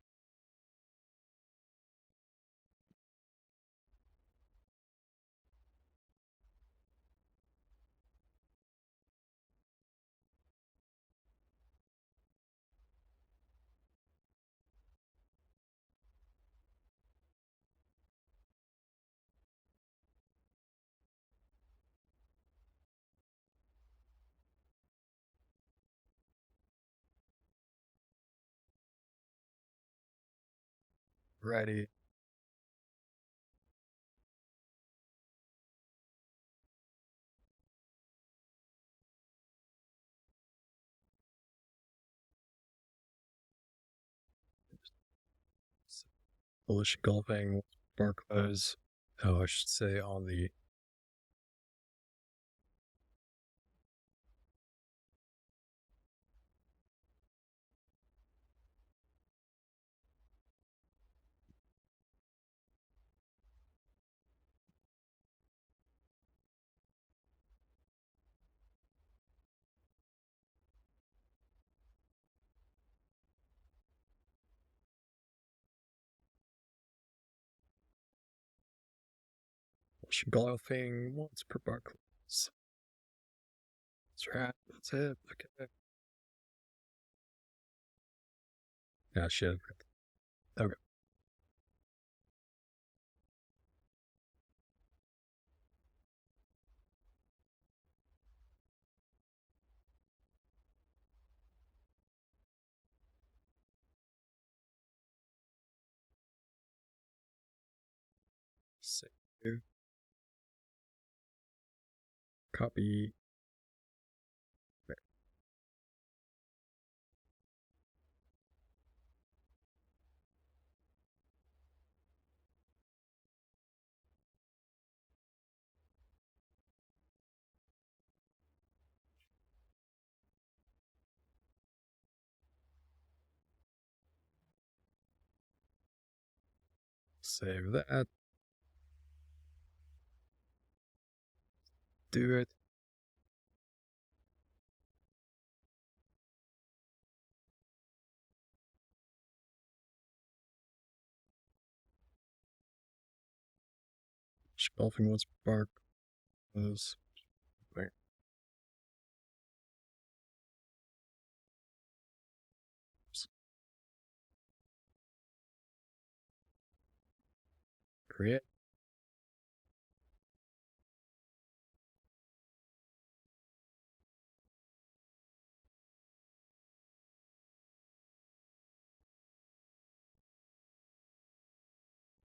Righty. Bullish golfing, Barclays. Oh, I should say on the bullish golfing once per Barclays. That's right. That's it. Okay. Yeah, shit. Okay. Save. Copy. Save that. Do it. Golfing once per Barclays. Wait. Create.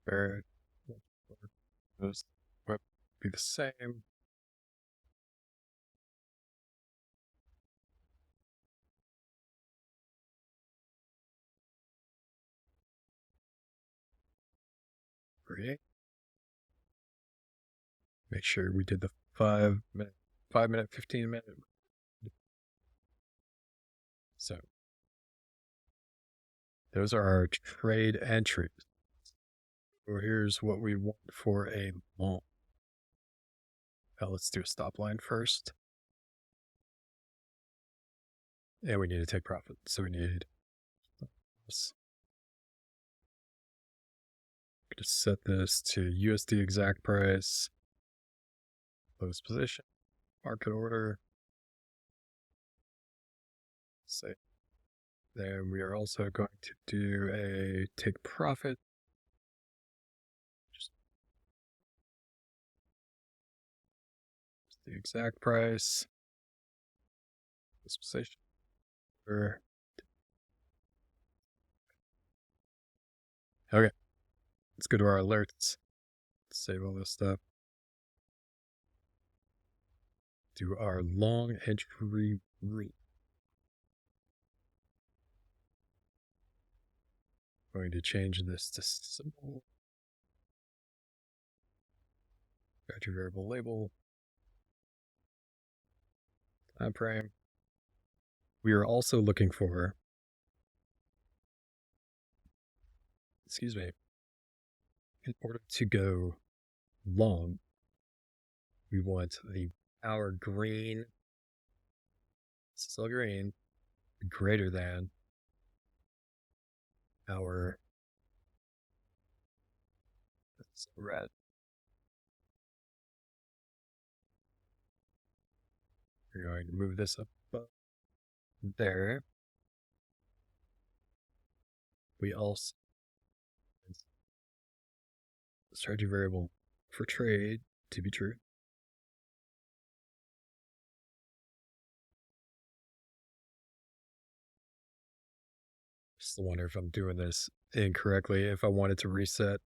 Barrett. Those web be the same. Create. Make sure we did the 5 minute, 15 minute. So those are our trade entries. So here's what we want for a long. Now let's do a stop line first. And we need to take profit. So we need this. I'm going to set this to USD exact price. Close position. Market order. Say. Then we are also going to do a take profit. Just the exact price. This position. Okay, let's go to our alerts. Save all this stuff. Do our long entry route. Going to change this to simple. Got your variable label. Time frame. We are also looking for, excuse me, in order to go long, we want our green, still green, greater than our red. We're going to move this up there. We also strategy variable for trade to be true. Just wonder if I'm doing this incorrectly. If I wanted to reset.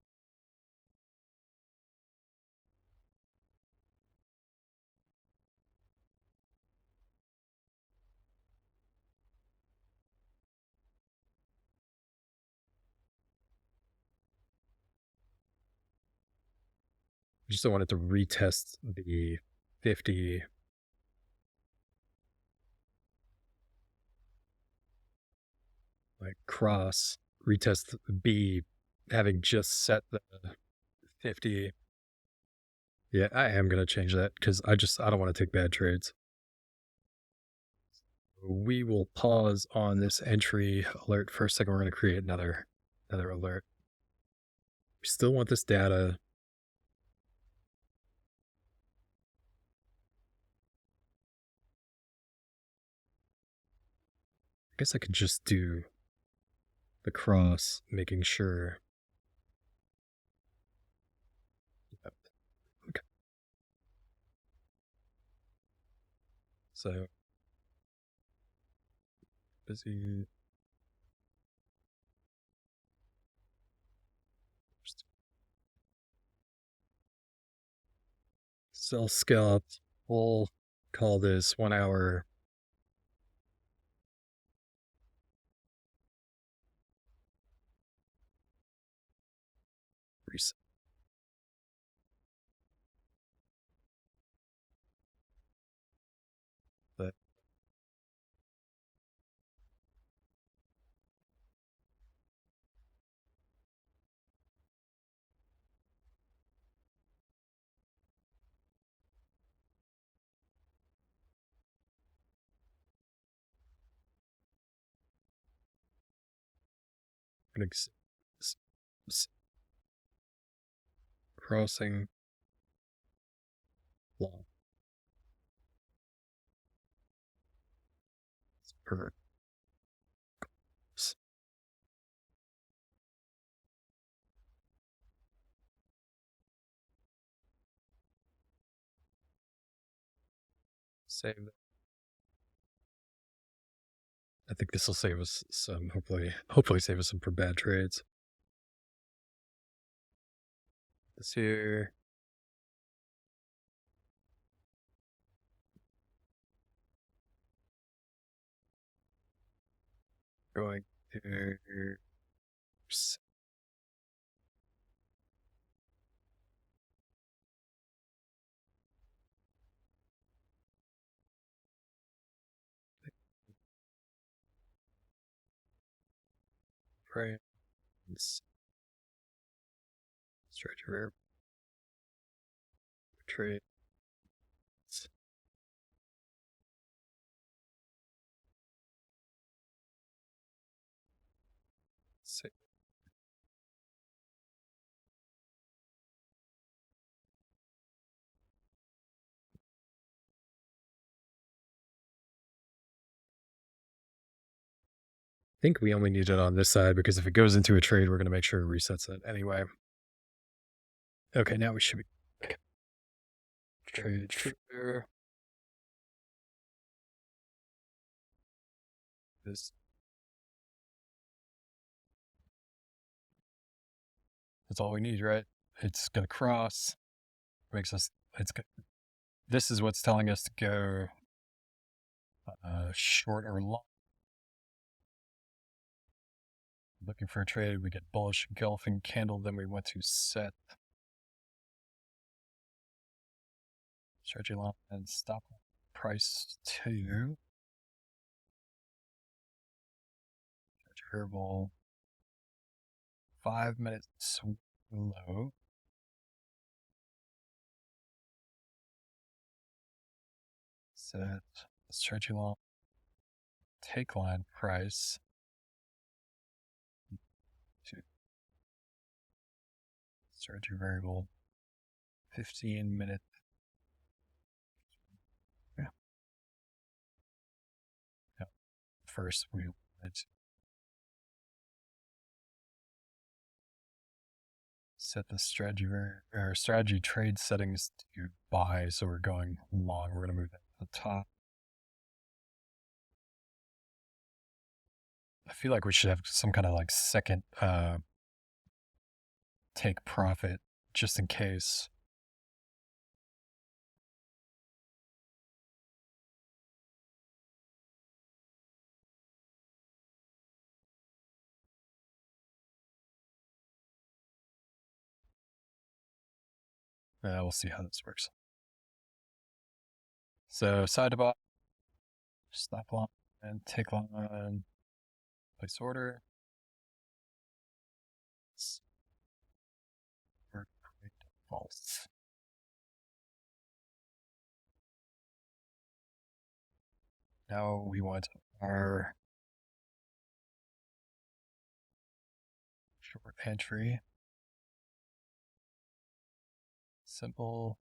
I just wanted to retest the 50 like cross, retest B, having just set the 50. Yeah, I am going to change that because I don't want to take bad trades. We will pause on this entry alert for a second. We're going to create another alert. We still want this data. I guess I could just do the cross, making sure. Okay. So busy. Cell scale. We'll call this 1 hour. Reset. But I'm going to crossing long. Perfect. Save that. I think this will save us some, hopefully save us some for bad trades. This here. Going to frames. Stretch rare trade. Save. I think we only need it on this side because if it goes into a trade, we're going to make sure it resets it anyway. Okay, now we should be. Okay. Trade trigger. This. That's all we need, right? It's going to cross, makes us, this is what's telling us to go short or long. Looking for a trade, we get bullish engulfing candle, then we want to set strategy line and stop price 2. Variable 5 minutes low. Set strategy line take line price to strategy variable 15-minute. Yeah. First, we wanted to set the strategy trade settings to buy, so we're going long. We're going to move that to the top. I feel like we should have some kind of like second take profit just in case. We'll see how this works. So side to bottom, stop line and take line, place order. False. Now we want our short entry. Simple.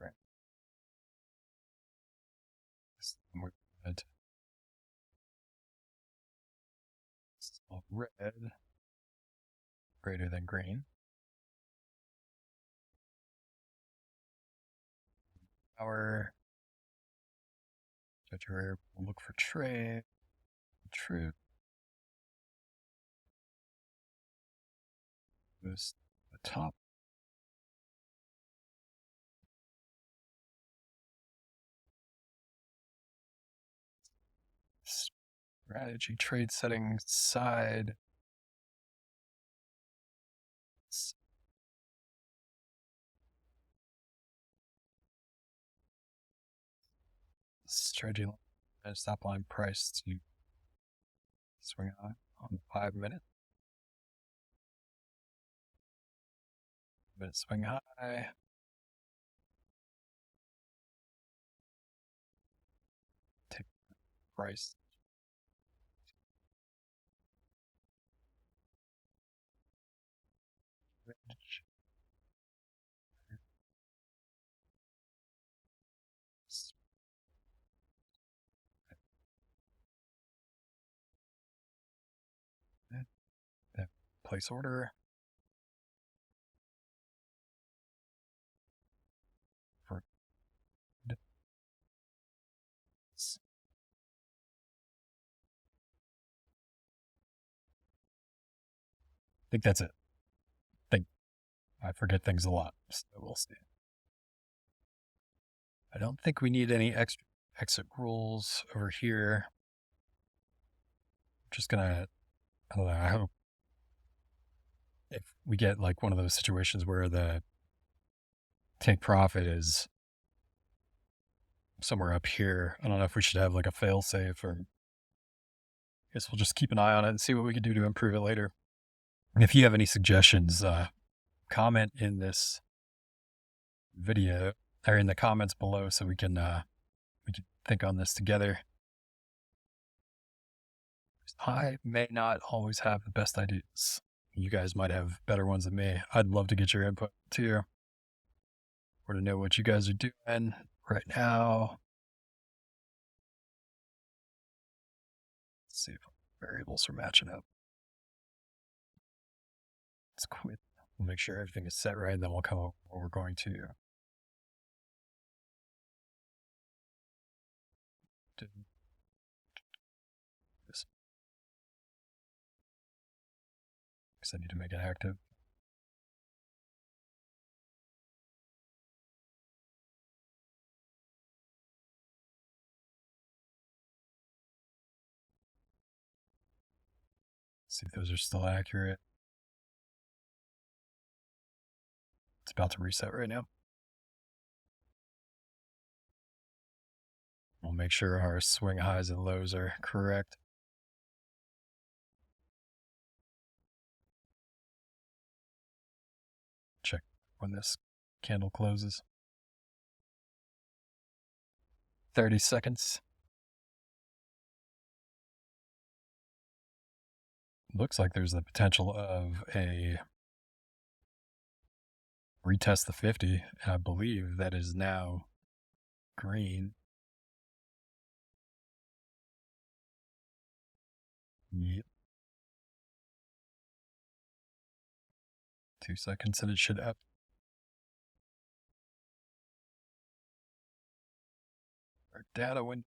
Right. We're good. Red greater than green. Our we'll look for trade. True. Goes the top. Strategy trade settings side. Strategy and stop line price to swing on 5 minutes. Minute swing high. Take price. Place order. For I think that's it. I forget things a lot, so we'll see. I don't think we need any extra exit rules over here. I'm just gonna, I don't know, I hope if we get like one of those situations where the take profit is somewhere up here, I don't know if we should have like a fail safe, or I guess we'll just keep an eye on it and see what we can do to improve it later. And if you have any suggestions, comment in this video or in the comments below so we can think on this together. I may not always have the best ideas. You guys might have better ones than me. I'd love to get your input too, or to know what you guys are doing right now. Let's see if variables are matching up. Let's quit. We'll make sure everything is set right, and then we'll come up what we're going to do. I need to make it active. See if those are still accurate. It's about to reset right now. We'll make sure our swing highs and lows are correct. Check when this candle closes. 30 seconds. Looks like there's the potential of a retest the 50. I believe that is now green. Yep. 2 seconds and it should up. Our data window.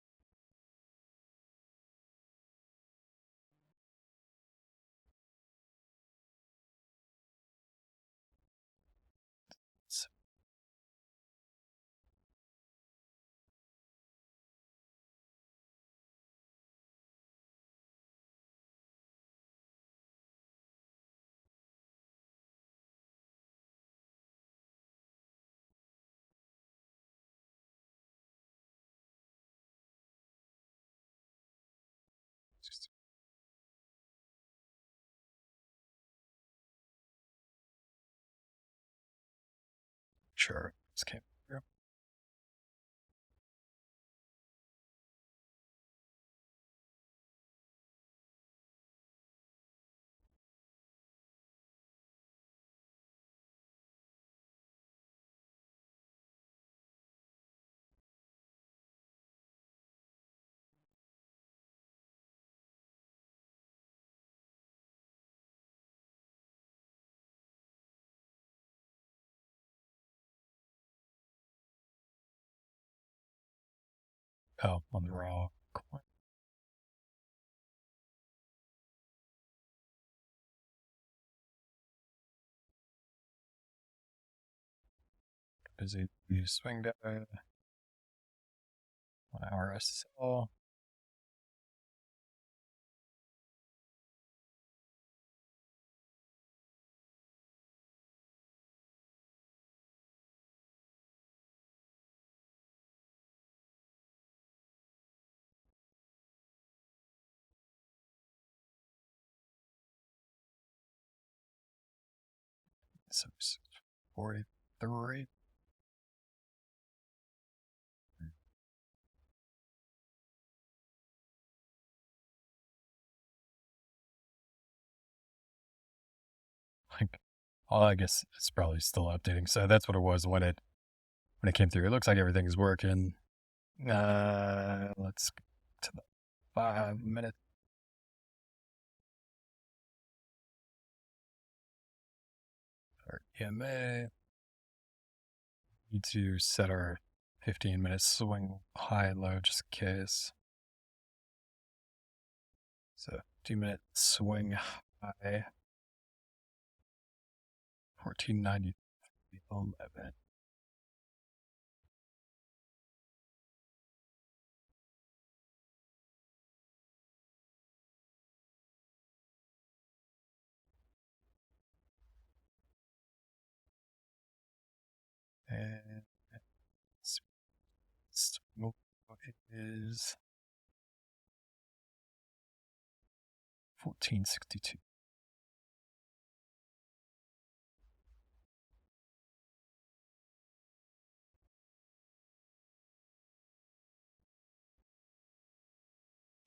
Sure. This came through. Oh, on the raw coin. Busy. You swing data. 1 hour SSL. So 43. Like, well, I guess it's probably still updating. So that's what it was when it came through. It looks like everything is working. Let's go to the 5 minute. Our EMA. Need to set our 15-minute swing high and low just in case. So 2-minute swing high. 1490. 11. And swing is 1462.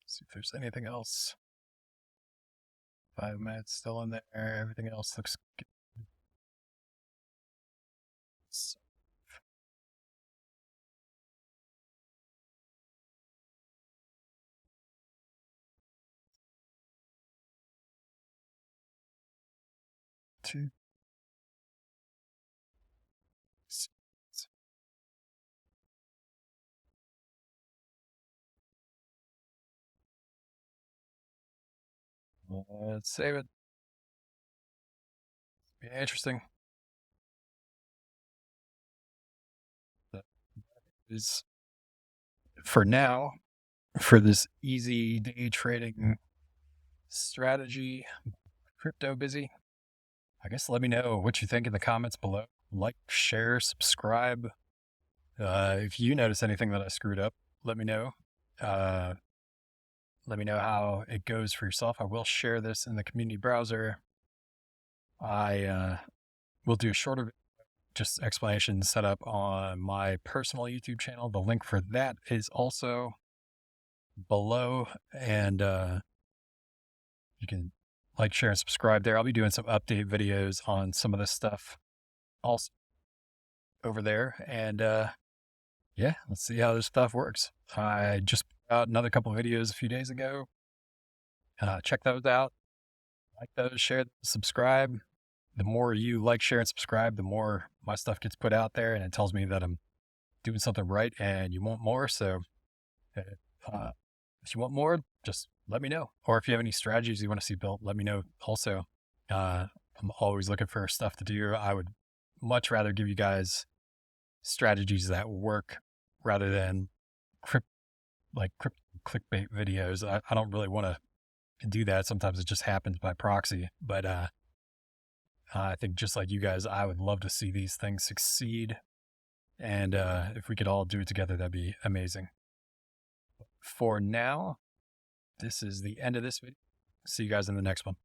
See if there's anything else. 5 minutes still in there. Everything else looks good. So, two. Six. Let's save it. Be interesting. That is for now, for this easy day trading strategy, crypto busy. I guess let me know what you think in the comments below. Like, share, subscribe. If you notice anything that I screwed up, let me know. Let me know how it goes for yourself. I will share this in the community browser. I will do a shorter just explanation set up on my personal YouTube channel. The link for that is also below, and you can like, share, and subscribe there. I'll be doing some update videos on some of this stuff also over there. And yeah, let's see how this stuff works. I just put out another couple of videos a few days ago. Check those out. Like those, share, subscribe. The more you like, share, and subscribe, the more my stuff gets put out there, and it tells me that I'm doing something right and you want more. So if you want more, just let me know. Or if you have any strategies you want to see built, let me know also. I'm always looking for stuff to do. I would much rather give you guys strategies that work rather than crypto clickbait videos. I don't really want to do that. Sometimes it just happens by proxy. But I think just like you guys, I would love to see these things succeed. And if we could all do it together, that'd be amazing. For now, this is the end of this video. See you guys in the next one.